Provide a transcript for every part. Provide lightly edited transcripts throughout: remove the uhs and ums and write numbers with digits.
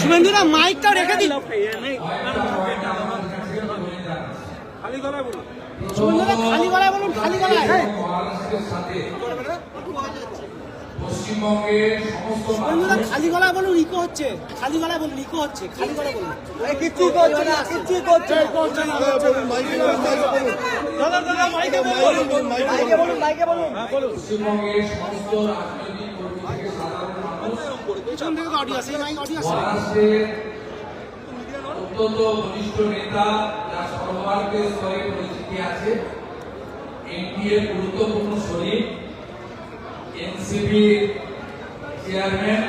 শুভেন্দুরা মাইকটা রেখে দিন। শুভেন্দুরা খালি গলায় বলুন, খালি গলায়। পশ্চিমবঙ্গের সমস্ত খালি গলায় বলুন, ইকো হচ্ছে। খালি গলায় বলুন, ইকো হচ্ছে। খালি গলায় বলুন। কিছুই করছে না, কিছুই করছে না। পশ্চিমবঙ্গের সমস্ত রাজনৈতিক কর্মী থেকে সাধারণ মানুষ মহারাষ্ট্রের অত্যন্ত ঘনিষ্ঠ নেতা যার সর্বভারতীয় স্তরে পরিচিতি আছে, এনডিএর গুরুত্বপূর্ণ শরিক, এনসিপির চেয়ারম্যান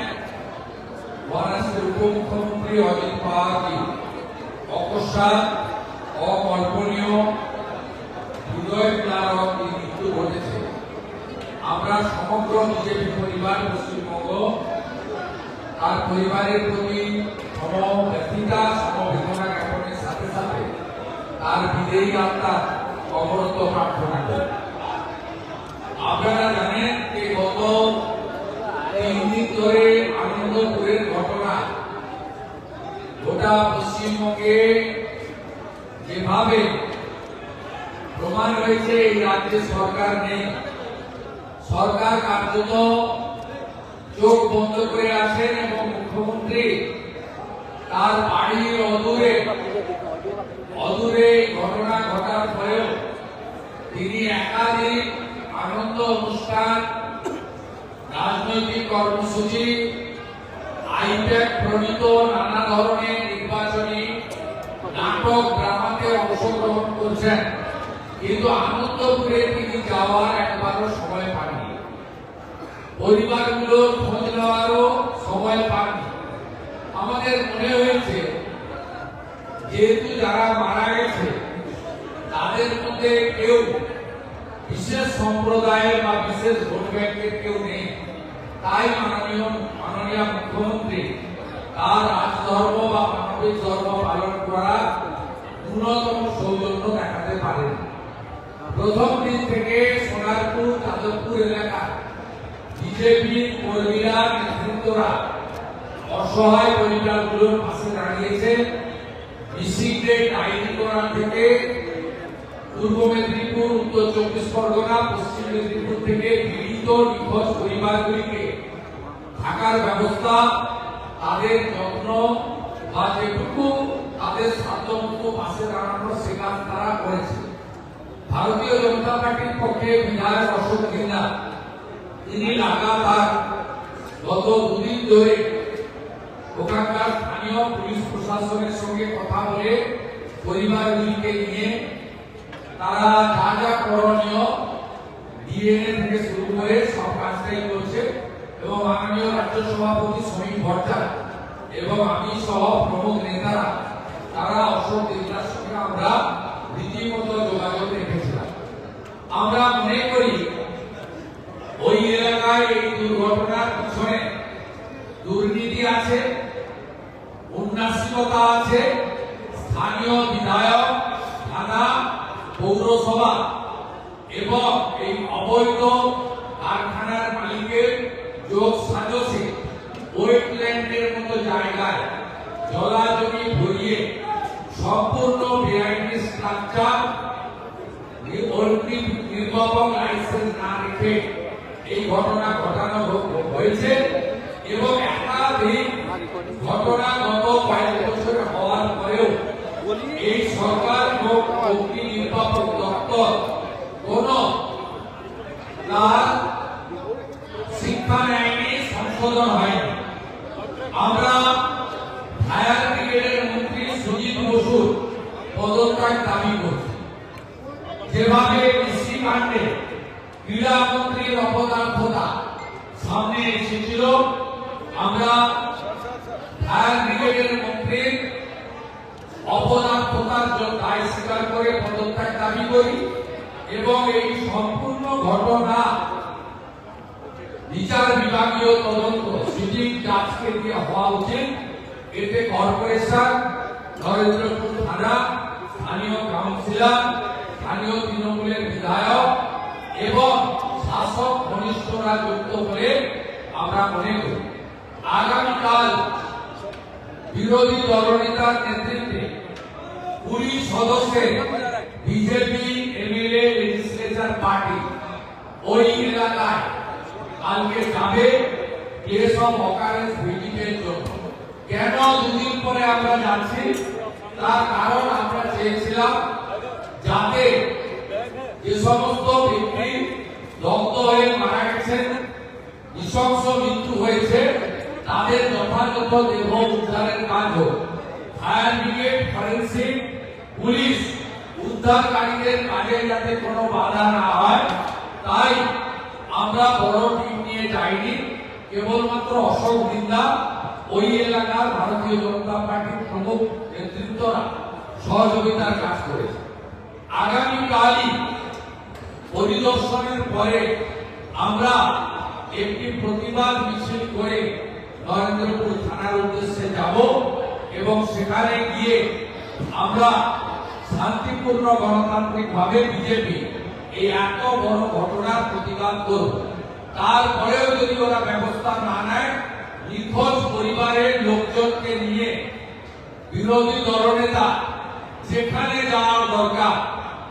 মহারাষ্ট্রের উপমুখ্যমন্ত্রী অজিত পাওয়ারজি অকস্মাৎ অকল্পনীয় হৃদয় প্লাবক মৃত্যু ঘটেছে। আমরা সমগ্র বিজেপি পরিবার পশ্চিমবঙ্গ তার পরিবারের প্রতি সমব্যথিতা সমবেদনা জ্ঞাপনের সাথে সাথে তার বিদেয়ী আত্মার অবরত প্রার্থনা করি। আপনারা জানেন যে গত 3 দিন ধরে আনন্দপুরের ঘটনা গোটা পশ্চিমবঙ্গে যেভাবে প্রমাণ হয়েছে এই রাজ্যে সরকার নেই, সরকার কার্যত চোখ বন্ধ করে আছেন এবং মুখ্যমন্ত্রী তার বাড়ির অদূরে ঘটনা ঘটার পরেও তিনি একাধিক আনন্দ অনুষ্ঠান, রাজনৈতিক কর্মসূচি, আইপ্যাক প্রণীত নানা ধরনের নির্বাচনী নাটক ড্রামাতে অংশগ্রহণ করছেন, কিন্তু আনন্দপুরে তিনি যাওয়ার একবারও সময় পাননি, পরিবারগুলোর খোঁজ নেওয়ারও সময় পাননি। আমাদের মনে হয়েছে যেহেতু যারা মারা গেছে তাদের মধ্যে কেউ বিশেষ সম্প্রদায়ের বা বিশেষ ভোট ব্যাংকের কেউ নেই, তাই মাননীয় মুখ্যমন্ত্রী তার রাজধর্ম বা মানবিক ধর্ম পালন করার ন্যূনতম সৌজন্য দেখাতে পারেন। প্রথম দিন থেকে সোনারপুর যাদবপুর এলাকা বিজেপি কর্মীরা, নেতৃত্বরা অসহায় পরিবারগুলোর পাশে দাঁড়িয়েছে। মিছিলদের ডায়েরি করা থেকে পূর্ব মেদিনীপুর, উত্তর 24 পরগনা, পশ্চিম মেদিনীপুর থেকে পীড়িত নিখোঁজ পরিবারগুলিকে থাকার ব্যবস্থা, তাদের যত্ন বা যেটুকু তাদের সাধ্যমতো পাশে দাঁড়ানোর সে কাজ তারা করেছে। ভারতীয় জনতা পার্টির পক্ষে বিধায়ক অশোক গেহলা তিনি লাগাতার গত 2 দিন ধরে ওখানকার স্থানীয় পুলিশ প্রশাসনের সঙ্গে কথা বলে পরিবারগুলিকে নিয়ে তারা যা যা করণীয় ডিএনএ থেকে শুরু করে সব কাজটাই করছে এবং মাননীয় রাজ্য সভাপতি সমীর ভট্টাচার্য এবং আমি সহ প্রমুখ নেতারা তারা অশোক গেহলার সঙ্গে আমরা রীতিমতো যোগাযোগ রেখেছিলাম। আমরা মনে করি ওই এলাকায় এই দুর্ঘটনার পিছনে দুর্নীতি আছে, উন্নাসিকতা আছে, স্থানীয় বিধায়ক, থানা, পৌরসভা এবং এই অবৈধ কারখানার মালিকের যোগ সাজসে ওয়েটল্যান্ডের মতো জায়গায় জলাজমি ভরিয়ে সম্পূর্ণ ভিআইপি স্ট্রাকচার নির্বাপক লাইসেন্স না রেখে এই ঘটনা ঘটানো হয়েছে এবং একাধিক ঘটনা গত কয়েক বছর হওয়ার পরেও এই সরকার অগ্নি নির্বাপক দপ্তর কোন তার শিক্ষা নেয়নি, সংশোধন হয়নি। আমরা ফায়ার ব্রিগেডের মন্ত্রী সুজিত বসুর পদত্যাগ দাবি করছি। যেভাবে কৃষি কাণ্ডে ক্রীড়ামন্ত্রীর অপদার্থতা সামনে এসেছিল, আমরা ফায়ার ব্রিগেডের মন্ত্রীর অপদার্থতার দায় স্বীকার করে পদত্যাগ দাবি করি এবং এই সম্পূর্ণ ঘটনা বিচার বিভাগীয় তদন্ত সিটিং জাজকে দিয়ে হওয়া উচিত এতে কর্পোরেশন, নরেন্দ্রপুর থানা, স্থানীয় কাউন্সিলর, স্থানীয় তৃণমূলের বিধায়ক এবং শাসক ঘনিষ্ঠরা যুক্ত করে আমরা মনে করি আগামীকাল বিরোধী দলনেতার নেতৃত্বে 20 সদস্যের বিজেপি এমএলএ লেজিসলেচার পার্টি ওই এলাকায় কালকে যাবে কেস অফ অকারেন্স ভিজিটের জন্য। কেন দুদিন পরে আমরা যাচ্ছি, তার কারণ আমরা চেয়েছিলাম যাতে যে সমস্ত ব্যক্তি দগ্ধ হয়ে মারা গেছেন, নৃশংস মৃত্যু হয়েছে, তাদের যথাযথ দেহ উদ্ধারের কাজ হোক। ফায়ার ব্রিগেড, ফরেন্সিক, পুলিশ উদ্ধারকারীদের কাজে যাতে কোনো বাধা না হয়, তাই আমরা বড় টিম নিয়ে যাইনি। কেবলমাত্র অশোক বৃন্দা, ওই এলাকার ভারতীয় জনতা পার্টির প্রমুখ নেতৃত্বরা সহযোগিতার কাজ করেছে। আগামীকালই পরিদর্শনের পরে আমরা একটি প্রতিবাদ মিছিল করে নরেন্দ্রপুর থানার উদ্দেশ্যে যাব এবং সেখানে গিয়ে আমরা শান্তিপূর্ণ গণতান্ত্রিক ভাবে বিজেপি এই এত বড় ঘটনার প্রতিবাদ করব। তারপরেও যদি ওরা ব্যবস্থা না নেয়, নিখোঁজ পরিবারের লোকজনকে নিয়ে বিরোধী দলনেতা যেখানে যাওয়ার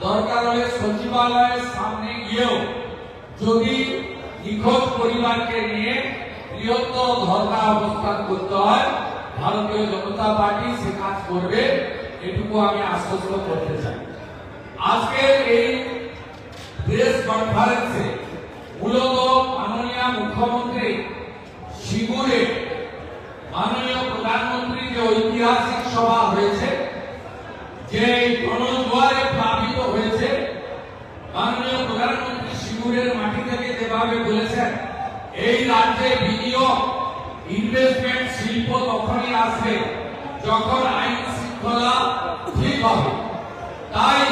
দরকার হলে সচিবালয়ের সামনে গিয়েও যদি নিখোঁজ পরিবারকে নিয়ে বৃহত্তর ধর্ণা অবস্থান করতে হয়, ভারতীয় জনতা পার্টি সে কাজ করবে, এটুকু আমি আশ্বস্ত করতে চাই। আজকের এই প্রেস কনফারেন্সে মূলত মাননীয় মুখ্যমন্ত্রী শিবুরে মাননীয় প্রধানমন্ত্রী যে ঐতিহাসিক সভা হয়েছে, যে গণজোয়ারে প্লাবিত হয়েছে, মাননীয় প্রধানমন্ত্রী শিবুরের মাটি থেকে যেভাবে বলেছেন এই রাজ্যে বিনিয়োগ, ইনভেস্টমেন্ট, শিল্প তখনই আসবে যখন আইন শৃঙ্খলা ঠিক হবে। তাই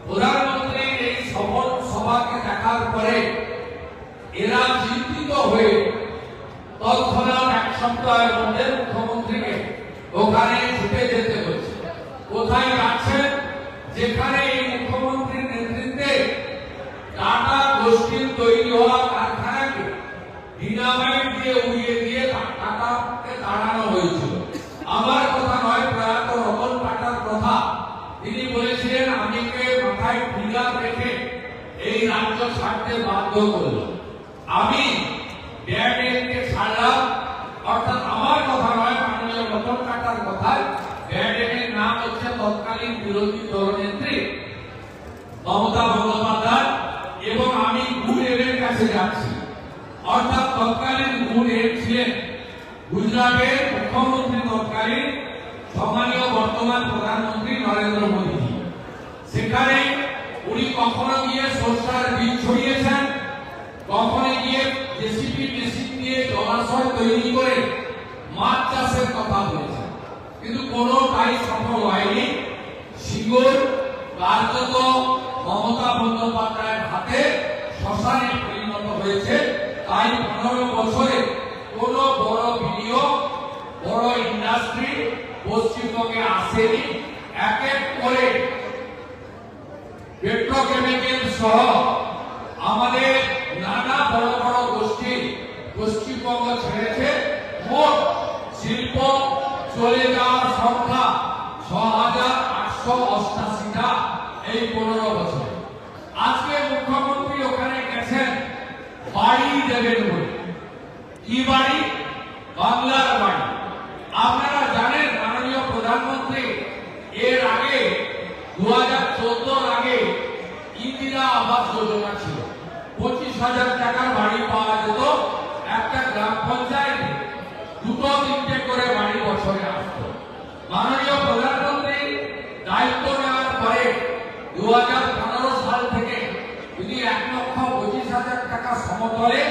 প্রধানমন্ত্রীর এই সফল সভাকে দেখার পরে এরা চিন্তিত হয়ে তৎক্ষণাৎ এক সপ্তাহের মধ্যে মুখ্যমন্ত্রীকে ওখানে ছুটে যেতে হচ্ছে। কোথায় যাচ্ছেন? যেখানে এই মুখ্যমন্ত্রীর নেতৃত্বে টাটা গোষ্ঠীর তৈরি হওয়া কারখানাকে ডিনামাইট দিয়ে উড়িয়ে দিয়ে টাটাকে তাড়ানো হয়েছিল। আমার কথা নয়, প্রয়াত রতন টাটার কথা। তিনি বলেছিলেন আমিকে মাথায় ফিগার রেখে এই রাজ্য ছাড়তে বাধ্য করল। আমি ব্যাডকে ছাড়লাম, অর্থাৎ আমার কথা নয়, মাননীয় রতন টাটার কথায়। ব্যাডের নাম হচ্ছে তৎকালীন বিরোধী দলনেত্রী মমতা বন্দ্যোপাধ্যায় এবং আমি গুডের কাছে যাচ্ছি। অর্থাৎ তৎকালীন গুডের ছিলেন গুজরাটের মুখ্যমন্ত্রী, তৎকালীন সম্মানীয় বর্তমান প্রধানমন্ত্রী নরেন্দ্র মোদী। সেখানে উনি কখনো গিয়ে সরষার বীজ ছড়িয়েছেন, কখনো গিয়ে জেসিপি মেশিন দিয়ে জলাশয় তৈরি করে মাছ চাষের কথা বলেছেন, কিন্তু কোনোটাই সফল হয়নি। সিঙ্গুর কার্যত মমতা বন্দ্যোপাধ্যায়ের হাতে শ্মশানে পরিণত হয়েছে। তাই 15 বছরে কোন বড় বিনিয়োগ, বড় ইন্ডাস্ট্রি পশ্চিমবঙ্গে আসেনি। এক এক করে পেট্রোকেমিক্যাল সহ আমাদের নানা বড় বড় গোষ্ঠী পশ্চিমবঙ্গ ছেড়েছে। মোট শিল্প চলে যাওয়ার সংখ্যা 6,888টা এই 15 বছরে। আজকে মুখ্যমন্ত্রী ওখানে গেছেন বাড়ি দেবেন বলে। কি বাড়ি? বাংলার বাড়ি। আপনারা জানেন মাননীয় প্রধানমন্ত্রী এর আগে 2014 আগে ইন্দিরা আবাস যোজনা ছিল। 25,000 টাকার বাড়ি পাওয়া যেত। একটা গ্রাম পঞ্চায়েতে 2-3টে করে বাড়ি বছরে আসতো। মাননীয় প্রধানমন্ত্রী দায়িত্ব নেওয়ার পরে 2015 সাল থেকে তিনি 1,25,000 টাকা সমতলে,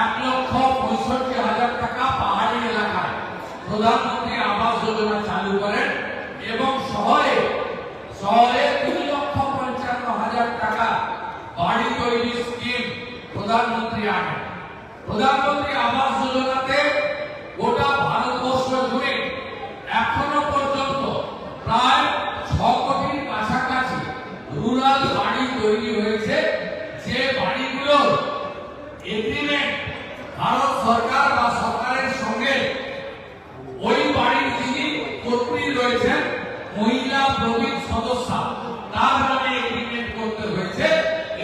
1,65,000 টাকা পাহাড়ি এলাকায় প্রধানমন্ত্রী আবাস যোজনা চালু করেন এবং শহরে 3,55,000 টাকা বাড়ি তৈরি স্কিম প্রধানমন্ত্রী আনেন। প্রধানমন্ত্রী আবাস যোজনাতে গোটা ভারতবর্ষ মহিলা প্রবীণ সদস্য তার নামে এগ্রিমেন্ট করতে হয়েছে।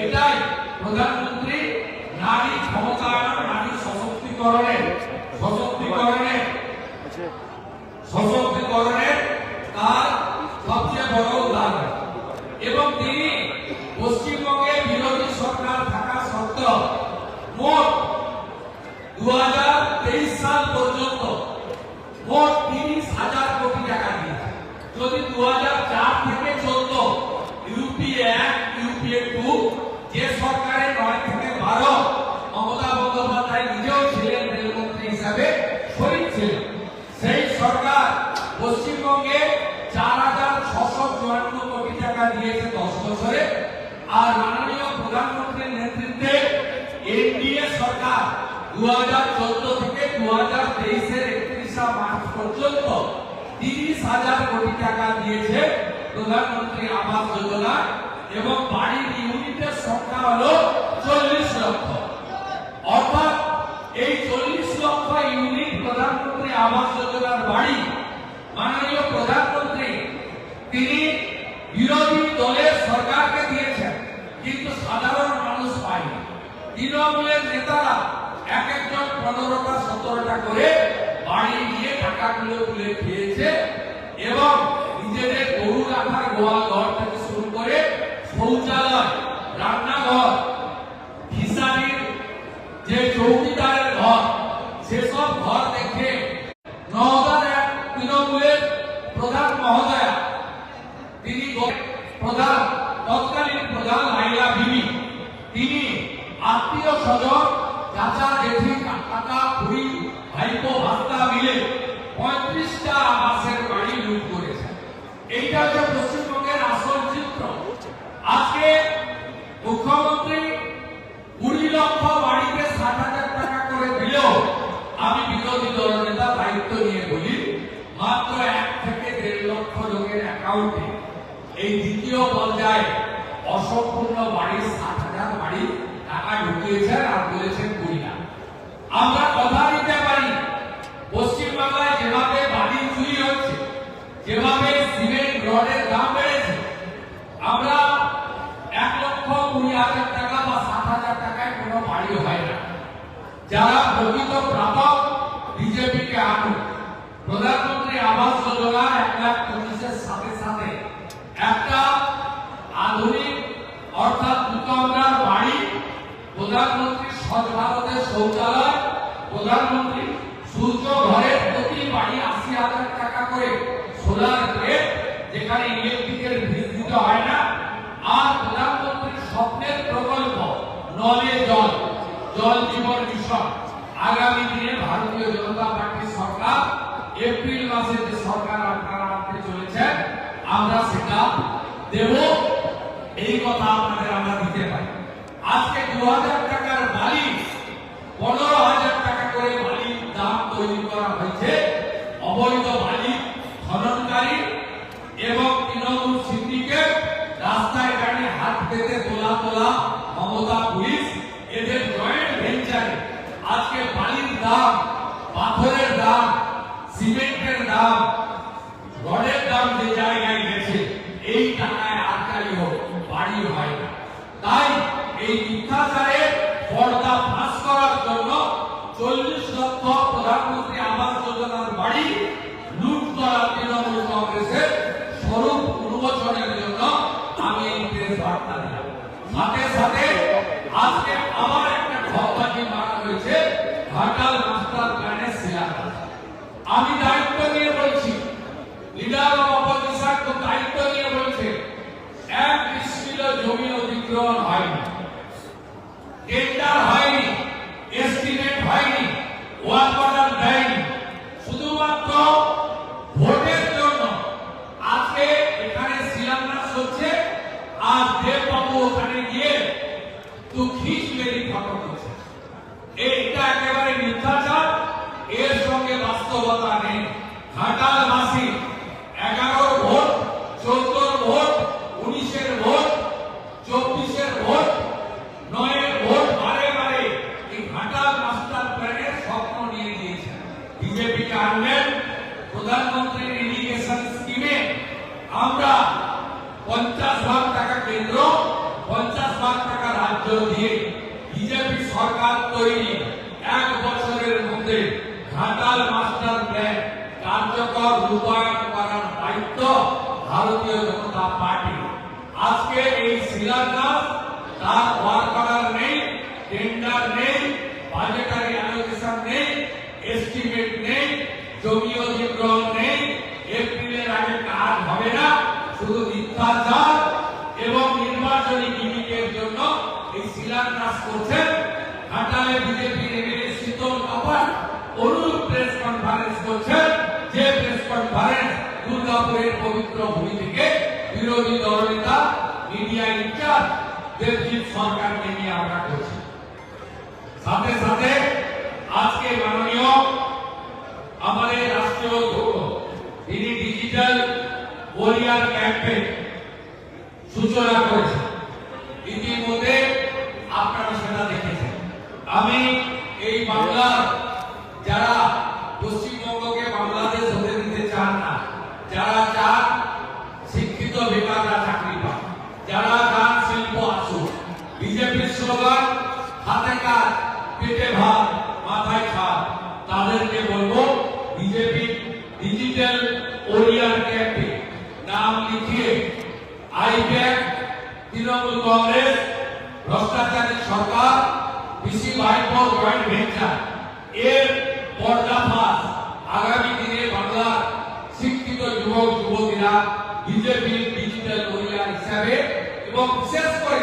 এটাই প্রধানমন্ত্রী নারী ক্ষমতায়ন, নারী সশক্তিকরণের তার সবচেয়ে বড় উদাহরণ। এবং তিনি পশ্চিমবঙ্গে বিরোধী সরকার থাকা সত্ত্বেও মোট 2023 সাল পর্যন্ত মোট 30,000 কোটি টাকা দিয়েছে। যদি 2004 থেকে 14 ইউপিএ 1 ইউপিএ 2 যে সরকারের 9 থেকে 12 মমতা বন্দ্যোপাধ্যায় নিজেও ছিলেন রেলমন্ত্রী হিসাবে শরিক ছিলেন, সেই সরকার পশ্চিমবঙ্গে 4,654 কোটি টাকা দিয়েছে 10 বছরে। আর মাননীয় প্রধানমন্ত্রীর নেতৃত্বে এনডিএ সরকার 2014 থেকে 2023 এর 31 মার্চ পর্যন্ত 30,000 কোটি টাকা দিয়েছে প্রধানমন্ত্রী আবাস যোজনা। এবং বাড়ির ইউনিটের সংখ্যা হলো 40 লক্ষ। অর্থাৎ এই 40 লক্ষ ইউনিট প্রধানমন্ত্রী আবাস যোজনার বাড়ি মাননীয় প্রধানমন্ত্রী তিনি বিরোধী দলের সরকারকে দিয়েছেন, কিন্তু সাধারণ মানুষ পায়নি। তৃণমূলের নেতারা এক একজন 15টা 17টা করে বাড়ি নিয়ে টাকাগুলো তুলে খেয়েছে এবং নিজেদের গরু রাখার গোয়াল ঘর থেকে শুরু করে শৌচালয়, রান্নাঘর, ফিসারির যে চৌকিদারের ঘর, সেসব ঘর দেখে নওগাঁর এক তৃণমূলের প্রধান মহোদয়া, তিনি তৎকালীন প্রধান লাইলা বিবি, তিনি আত্মীয় স্বজন, চাচা জেঠি, কাকা খুড়ি, ভাইপো ভাস্তা মিলে 35টা আবাসের বাড়ি লুট করেছে। এইটা হচ্ছে পশ্চিমবঙ্গের আসল চিত্র। আজকে মুখ্যমন্ত্রী 20 লক্ষ বাড়িতে 60,000 টাকা করে দিলেও আমি বিরোধী দলনেতা দায়িত্ব নিয়ে বলি, মাত্র 1 থেকে 1.5 লক্ষ লোকের অ্যাকাউন্টে এই দ্বিতীয় পর্যায়ে অসম্পূর্ণ বাড়ির 60,000 বাড়ি টাকা ঢুকিয়েছেন আর বলেছেন 20 লাখ। আমরা কথা দিতে পারি, পশ্চিমবাংলায় যেভাবে বাড়ি চুরি হচ্ছে, যেভাবে সিমেন্ট রডের দাম বেড়েছে, আমরা 1,20,000 টাকা বা 60,000 টাকায় কোনো বাড়ি হয় না। যারা প্রকৃত প্রাপক বিজেপিকে আনুন। প্রধানমন্ত্রী আবাস যোজনা 1,25,000 সাথে সাথে একটা আধুনিক অর্থাৎ দুতলার বাড়ি, প্রধানমন্ত্রী স্বচ্ছ ভারতের শৌচালয়, প্রধানমন্ত্রী সূর্য ঘরের প্রতি বাড়ি 80,000 টাকা করে সোলার প্লেট, যেখানে ইলেকট্রিকের বিল দিতে হয় না। আর প্রধানমন্ত্রীর স্বপ্নের প্রকল্প নলে জল, জল জীবন মিশন। আগামী দিনে ভারতীয় জনতা পার্টির সরকার এপ্রিল মাসে যে সরকার আপনারা আনতে চলেছেন, আমরা সেটা দেব। এই কথা আপনাদের আমরা দিতে পারি। আজকে 2,000 টাকার বালি 15,000 টাকা করে বালির দাম তৈরি করা হয়েছে অবৈধ বালি খননকারী এবং তৃণমূল সিন্ডিকেট, রাস্তায় দাঁড়িয়ে হাত পেতে তোলা মমতা পুলিশ, এদের জয়েন্ট ভেঞ্চারে আজকে বালির দাম, পাথরের দাম, সিমেন্টের দাম, রডের দাম যে জায়গায় গেছে, এই টাকায় আর কারি হোক বাড়ি হয় না। তাই এই মিথ্যাচারের পর্দা ফাঁস করার জন্য 40 লক্ষ প্রধানমন্ত্রী আবাস যোজনার বাড়ি লুট করা তৃণমূল কংগ্রেসের স্বরূপ উন্মোচনের জন্য আমি এই প্রেস বার্তা দিলাম। সাথে সাথে আজকে আবার একটা ঘটনাটি মারা হয়েছে ঘাটাল মাস্টার প্ল্যানের শিলান্যাস। আমি দায়িত্ব নিয়ে বলছি, লিডার অফ অপোজিশন তো দায়িত্ব নিয়ে বলছে, 1 ডিসমিল জমি অধিগ্রহণ হয়নি, টেন্ডার হয়নি, এস্টিমেট হয়নি, ওয়ার্ক অর্ডার দেয়নি, শুধুমাত্র ভোটের জন্য আজকে এখানে শিলান্যাস হচ্ছে। আর দেববাবু ওখানে গিয়ে তো খিচ মেরি ফটো করছে। এইটা একেবারে মিথ্যাচার, এর সঙ্গে বাস্তবতা নেই। ঘাটালবাসী 11 vote, 14 vote, 19 vote, 24 vote, 9 vote বারে বারে এই ঘাটাল মাস্টার প্ল্যানের স্বপ্ন নিয়ে দিয়েছেন। বিজেপিকে আনলেন প্রধানমন্ত্রীর ইরিগেশন স্কিমে আমরা 50 লাখ টাকা কেন্দ্র 50 লাখ টাকা রাজ্য দিয়ে বিজেপি সরকার তৈরি 1 বছরের মধ্যে ঘাটাল মাস্টার প্ল্যান কার্যকর রূপায়ণ করার দায়িত্ব ভারতীয় জনতা পার্টি। আজকে এই শিলান্যাস তার ওয়ার্ক অর্ডার নেই, টেন্ডার নেই, বাজেটারি অ্যালোকেশন নেই, এস্টিমেট নেই, জমি অধিগ্রহণ নেই, এপ্রিলের আগে কাজ হবে না, শুধু মিথ্যাচার এবং নির্বাচনী গিমিকের জন্য এই শিলান্যাস করছেন। ঘাটালে বিজেপির এমএলএ শীতল কাপাট অনুরূপ প্রেস কনফারেন্স করছেন, যে প্রেস কনফারেন্স দুর্গাপুরের পবিত্র ভূমি থেকে বিরোধী দলনেতা মিডিয়া ইনচার্জ দেবজিৎ সরকারকে নিয়ে আমরা করছি। সাথে সাথে আজকে মাননীয় আমাদের রাষ্ট্রীয় অধ্যক্ষ তিনি ডিজিটাল ওয়ারিয়ার ক্যাম্পেইন সূচনা করেছেন। ইতিমধ্যে আপনারা সেটা দেখেছেন। আমি এই বাংলার যারা পশ্চিমবঙ্গকে বাংলাদেশ হতে দিতে চান না, যারা চান শিক্ষিত বেকাররা চাকরি পান, যারা চান শিল্প আসুক, বিজেপির স্লোগান হাতে কাজ পেটে ভাত মাথায় খাত, তাদেরকে বলবো বিজেপি ডিজিটাল ওরিয়ার ক্যাম্পে নাম লিখিয়ে আইপ্যাক, তৃণমূল কংগ্রেস, ভ্রষ্টাচারী সরকার, পিসি ভাইপোর জয়েন্ট ভেঞ্চার এর পর্দাফাশ আগামী দিনে বাংলার শিক্ষিত যুবক যুবতীরা বিজেপির ডিজিটাল ওরিয়ার হিসাবে এবং বিশেষ করে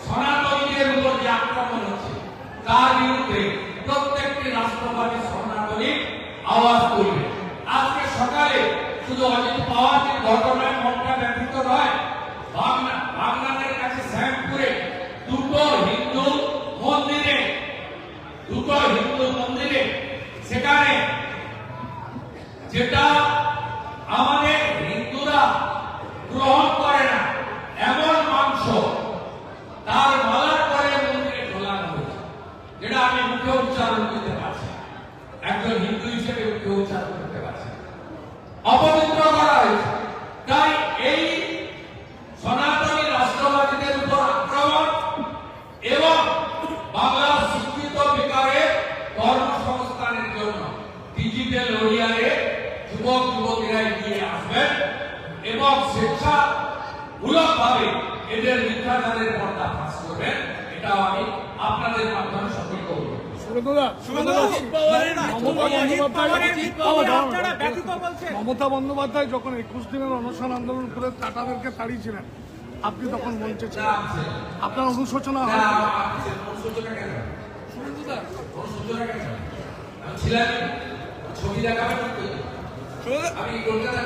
সনাতনীদের উপর যে আক্রমণ হচ্ছে তার বিরুদ্ধে প্রত্যেকটি রাষ্ট্রবাদী সনাতনী আওয়াজ তুলবে। আজকে সকালে শুধু অজিত পাওয়ারের ঘটনায় মনটা ব্যথিত নয়, বাগনানের কাছে শ্যামপুরে দুটো হিন্দু মন্দিরে সেখানে যেটা আমাদের হিন্দুরা গ্রহণ করে না এমন মাংস তার মালা করে মন্দিরে ঢোলানো হয়েছে, যেটা আমি মুখে উচ্চারণ করতে পারছি, একজন হিন্দু হিসেবে মুখে উচ্চারণ করতে পারছি, অপবিত্র করা হয়েছে। তাই এই সনাতনী রাষ্ট্রবাদীদের উপর আক্রমণ এবং বাংলার শিক্ষিত বেকারের কর্মসংস্থানের জন্য ডিজিটাল ওরিয়ারে যুবক যুবতীরা এগিয়ে আসবেন এবং স্বেচ্ছামূলকভাবে এদের মিথ্যাচারের পর্দা ফাঁস করবেন। এটাও আমি আপনাদের মাধ্যমে সতর্ক করব। মমতা বন্দ্যোপাধ্যায় যখন 21 দিনের অনশন আন্দোলন করে টাটাদেরকে তাড়িয়েছিলেন, আপনি তখন মঞ্চে ছিলেন, আপনার অনুশোচনা হয়? ছবি দেখাবেন আমি কলকাতা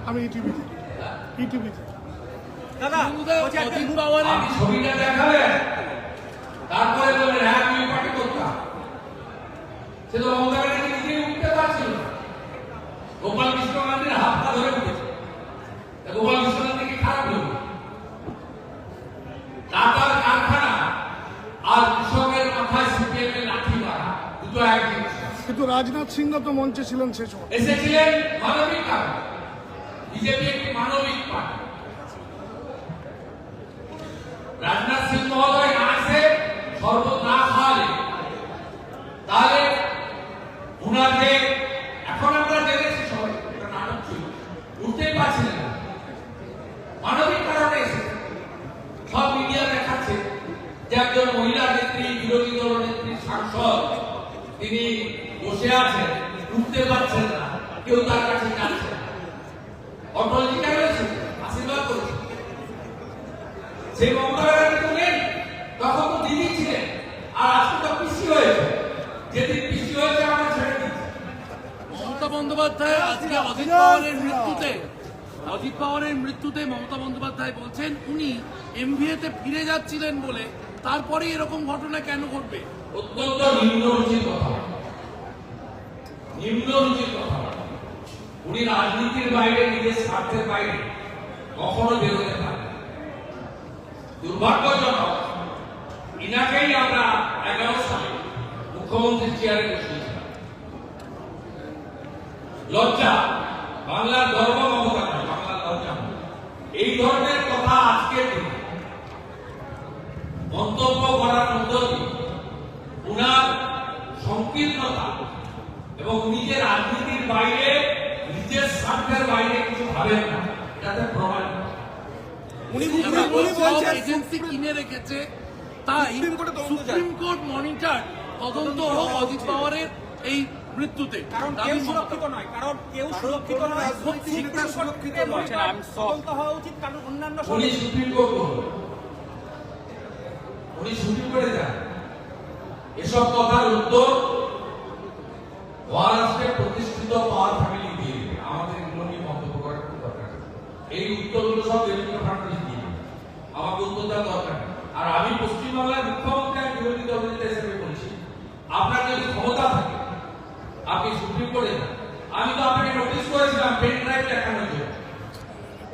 আমি ইটিভিতে দাদা আপনি ছবিটা দেখাবেন, তারপরে বলবেন হ্যাঁ আমি পার্টি করতাম। সে তো মমতা ব্যানার্জি নিজেই উঠতে পারছিল না, গোপাল কৃষ্ণ গান্ধীর হাতটা ধরে উঠেছে। গোপাল কৃষ্ণ গান্ধীকে খারাপ হলো, টাটার কারখানা আর কৃষকের মাথায় সিপিএম এর লাঠি মারা দুটো এক জিনিস। কিন্তু রাজনাথ সিংহ তো মঞ্চে ছিলেন সে সময়, এসেছিলেন মানবিক কারণ। বিজেপি একটি মানবিক পার্টি। রাজনাথ সিং মহোদয় না আসে শরবত না খাওয়ালে তাহলে উনাকে এখন আমরা জেনেছি সবাই এটা নাটক ছিল, উঠতেই পারছিলেন না, মানবিক কারণে এসেছে। সব মিডিয়া দেখাচ্ছে যে একজন মহিলা নেত্রী, বিরোধী দল নেত্রী, সাংসদ তিনি বসে আছেন, উঠতে পারছেন না, কেউ তার কাছে যাচ্ছে না। অটলজিটা রয়েছে, আশীর্বাদ করেছে। সেই মমতা ব্যানার্জি তো নেই, তখন তো দিদি ছিলেন, আর আজকে তো পিসি হয়েছে। যেদিন পিসি হয়েছে আমরা ছেড়ে দিচ্ছি। মমতা বন্দ্যোপাধ্যায় আজকে অজিত পাওয়ারের মৃত্যুতে মমতা বন্দ্যোপাধ্যায় বলছেন উনি এমভিএতে ফিরে যাচ্ছিলেন বলে, তারপরে এরকম ঘটনা কেন ঘটবে? অত্যন্ত নিম্নরুচির কথা, নিম্নরুচির কথা। উনি রাজনীতির বাইরে, নিজের স্বার্থের বাইরে কখনো বেরোতে পারেন। দুর্ভাগ্যজনক, ইনাকেই আমরা 11 সালে মুখ্যমন্ত্রী চেয়ারে বসিয়েছিলাম। লজ্জা, বাংলার গর্ব মমতা ধরনের কথা আজকে মন্তব্য করার মধ্য দিয়ে উনার সংকীর্ণতা এবং নিজের রাজনীতির বাইরে নিজের স্বার্থের বাইরে কিছু ভাবেন না, এটাতে প্রমাণ। উনি এজেন্সি কিনে রেখেছে, তাই সুপ্রিম কোর্ট মনিটর তদন্ত হোক অজিত পাওয়ারের এই মৃত্যুতে। কারণ কেউ সুরক্ষিত নয়, কারণ কেউ সুরক্ষিত নয়, সুরক্ষিত নয়, তদন্ত হওয়া উচিত। কারণ অন্যান্য উনি সুপ্রিম কোর্ট করবেন, উনি সুপ্রিম কোর্টে যান, এসব কথার উত্তর মহারাষ্ট্রের প্রতিষ্ঠিত পাওয়ার ফ্যামিলি দিয়ে দেবে। আমাদের এগুলো নিয়ে মন্তব্য করার কোনো দরকার নেই। এই উত্তরগুলো সব দেবেন্দ্র ফাডনবিস দিয়ে দেবে, আমাকে উত্তর দেওয়ার দরকার নেই। আর আমি পশ্চিমবাংলার মুখ্যমন্ত্রী আর বিরোধী দলনেতা হিসেবে বলছি, আপনার যদি ক্ষমতা থাকে আপনি সুপ্রিম কোর্টে যান। আমি তো আপনাকে নোটিশ করেছিলাম পেন ড্রাইভ দেখানোর জন্য,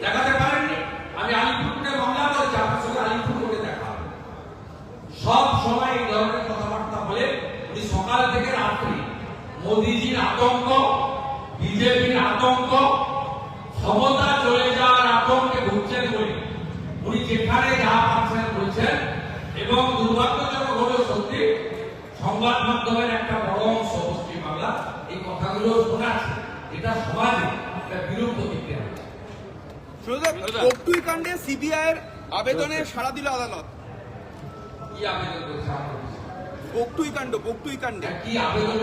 দেখাতে পারেননি। আমি আলিপুরকে মামলা করেছি, আপনার সঙ্গে আলিপুর কোর্টে দেখা হবে। সব সময় এই ধরনের কথাবার্তা বলে উনি সকাল থেকে রাত্রি মোদিজির আতঙ্ক, বিজেপির আতঙ্ক, ক্ষমতা চলে যাওয়ার আতঙ্কে ভুগছেন বলে উনি যেখানে যা পাচ্ছেন বলছেন। এবং দুর্ভাগ্যজনক হলেও সত্যি সংবাদ মাধ্যমের একটা বড় অংশ পশ্চিমবাংলা এই কথাগুলো শোনাচ্ছে। এটা সমাজে একটা বিরূপ প্রতিক্রিয়া। বকটুই কাণ্ডে সিবিআই এর আবেদনে সাড়া দিল আদালত। কি আবেদন করেছে? বকটুই কাণ্ডে কি আবেদন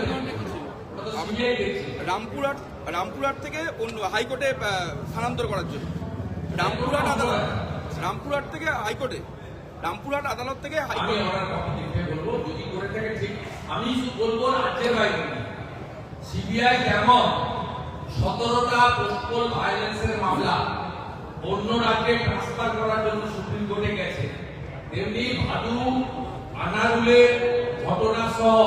রামপুরহাট থেকে অন্য হাইকোর্টে স্থানান্তর করার জন্য। রামপুরহাট থেকে হাইকোর্টে, রামপুরহাট আদালত থেকে আমি হাইকোর্টে। অর্ডার কপি দেখে বলবো, যদি করে থাকে ঠিক। আমি শুধু বলবো রাজ্যের বাইরে সিবিআই যেমন 17টা পোস্টাল ভায়োলেন্সের মামলা অন্য রাজ্যে ট্রান্সফার করার জন্য সুপ্রিম কোর্টে গেছে, তেমনি ভাদু আনারুলের ঘটনা সহ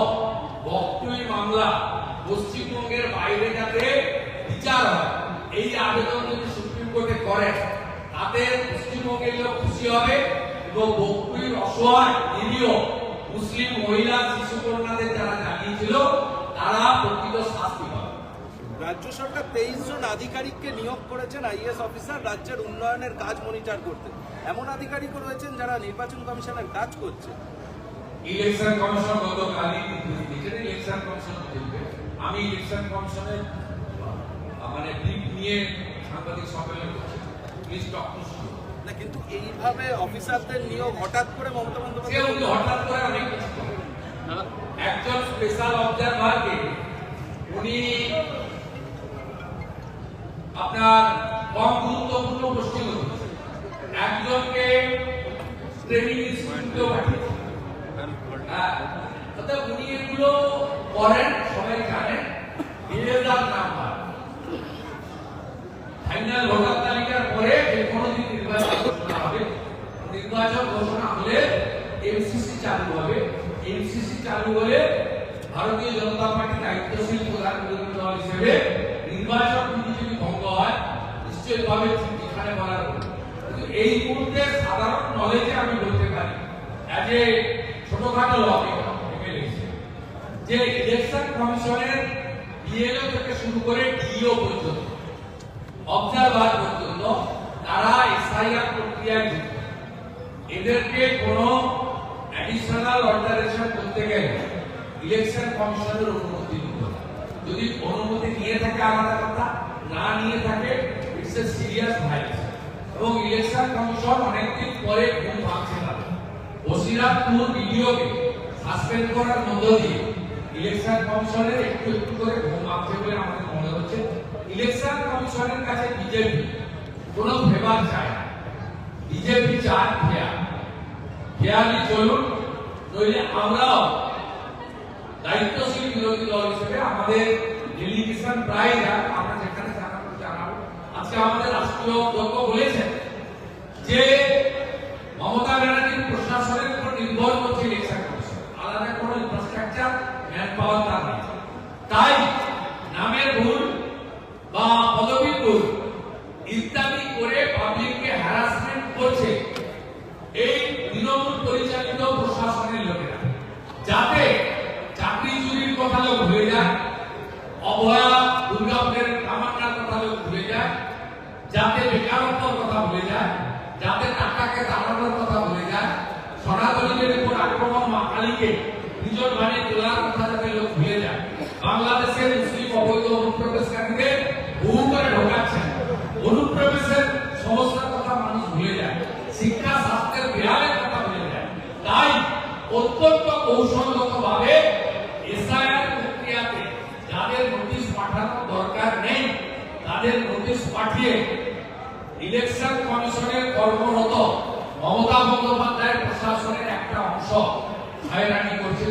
বকটুই মামলা পশ্চিমবঙ্গের বাইরে যাতে বিচার হয়, এই আবেদন যদি সুপ্রিম কোর্টে করেন তাতে পশ্চিমবঙ্গের লোক খুশি হবে এবং বকটুইর অসহায় নিরীহ মুসলিম মহিলা শিশুকন্যাদের যারা জানিয়েছিল তারা প্রকৃত শাস্তি পাবে। রাজ্য সরকার 23 জন আধিকারিককে নিয়োগ করেছেন আইএএস অফিসার রাজ্যের উন্নয়নের কাজ মনিটর করতে। এমন আধিকারিকও রয়েছেন যারা নির্বাচন কমিশনের কাজ করছে। ইলেকশন কমিশন গতকালই দিয়েছেন, ইলেকশন কমিশন দেখবে। আমি ইলেকশন কমিশনের মানে ব্রিফ নিয়ে সাংবাদিক সম্মেলন করছি, প্লিজ টক টু শো। না, কিন্তু এইভাবে অফিসারদের নিয়োগ হঠাৎ করে মমতা কেউ বন্দ্যোপাধ্যায় হঠাৎ করে অনেক কিছু করে। একজন স্পেশাল অবজারভারকে উনি আপনার কম গুরুত্বপূর্ণ পোস্টিং হচ্ছে, একজনকে ট্রেনিং ইনস্টিটিউটেও পাঠিয়েছে। অর্থাৎ উনি এগুলো করেন, সবাই জানেন। বিএলআর নাম্বার ফাইনাল ভোটার তালিকার পরে যে কোনো দিন নির্বাচন ঘোষণা হবে, নির্বাচন ঘোষণা হলে এমসিসি চালু হবে। এমসিসি চালু হলে ভারতীয় জনতা পার্টি দায়িত্বশীল প্রধান বিরোধী দল হিসেবে নির্বাচন বিধি যদি ভঙ্গ হয় নিশ্চয়ইভাবে যেখানে বলার হবে। কিন্তু এই মুহূর্তে সাধারণ নলেজে আমি বলতে পারি অ্যাজ এ ছোটখাটো এমএলএ যে ইলেকশন কমিশনের বিএলও থেকে শুরু করে ডিইও পর্যন্ত, অবজারভার পর্যন্ত তারা এসআইআর প্রক্রিয়ায় যুক্ত। এদেরকে কোনো অ্যাডিশনাল অল্টারেশন করতে গেলে ইলেকশন কমিশনের অনুমতি নিতে হবে। যদি অনুমতি নিয়ে থাকে আলাদা কথা, না নিয়ে থাকে ইটস এ সিরিয়াস ভায়োলেশন। এবং ইলেকশন কমিশন অনেকদিন পরে ঘুম ভাঙছে না। বসিরহাটপুর ভিডিওকে সাসপেন্ড করার মধ্য দিয়ে ইলেকশন কমিশনের একটু একটু করে ঘুম ভাঙছে বলে আমাদের মনে হচ্ছে। ইলেকশন কমিশনের কাছে বিজেপি কোনো ফেভার চায় না। বিজেপি চায় ফেয়ারলি চলুন, নইলে আমরাও দায়িত্বশীল বিরোধী দল হিসেবে আমাদের ডেলিগেশন প্রায় যাক, আমরা যেখানে জানাবো। আজকে আমাদের রাষ্ট্রীয় অধ্যক্ষ বলেছেন যে মমতা ব্যানার্জির প্রশাসনের উপর নির্ভর করছে ইলেকশন কমিশন, আলাদা কোনো ইনফ্রাস্ট্রাকচার ম্যান পাওয়ার তার নেই। তাই নামের ভুল বা পদবীর ভুল ইত্যাদি করে পাবলিককে হ্যারাসমেন্ট করছে এই তৃণমূল পরিচালিত প্রশাসনের লোকেরা, যাতে চাকরি চুরির কথা লোক ভুলে যায়, অভয়া দুর্গাপুরের কামান্নার কথা লোক ভুলে যায়, যাতে বেকারত্বের কথা ভুলে যায়, যাতে টাকাকে দাঁড়ানোর কথা ভুলে যায়, সনাতনীদের উপর আক্রমণ মা কালীকে নিজন মানে তোলার কথা যাতে লোক ভুলে যায়। বাংলাদেশের মুসলিম অবৈধ অনুপ্রবেশকারীদের বহু করে ঢোকাচ্ছেন, অনুপ্রবেশের সমস্যার কথা মানুষ ভুলে যায়, শিক্ষা স্বাস্থ্যের বিহারের কথা ভুলে যায়। তাই অত্যন্ত কৌশলগত ভাবে এসআইআর প্রক্রিয়াতে যাদের নোটিশ পাঠানোর দরকার নেই তাদের নোটিশ পাঠিয়ে ইলেকশন কমিশনের কর্মরত মমতা বন্দ্যোপাধ্যায়ের প্রশাসনের একটা অংশ হয়রানি করছে।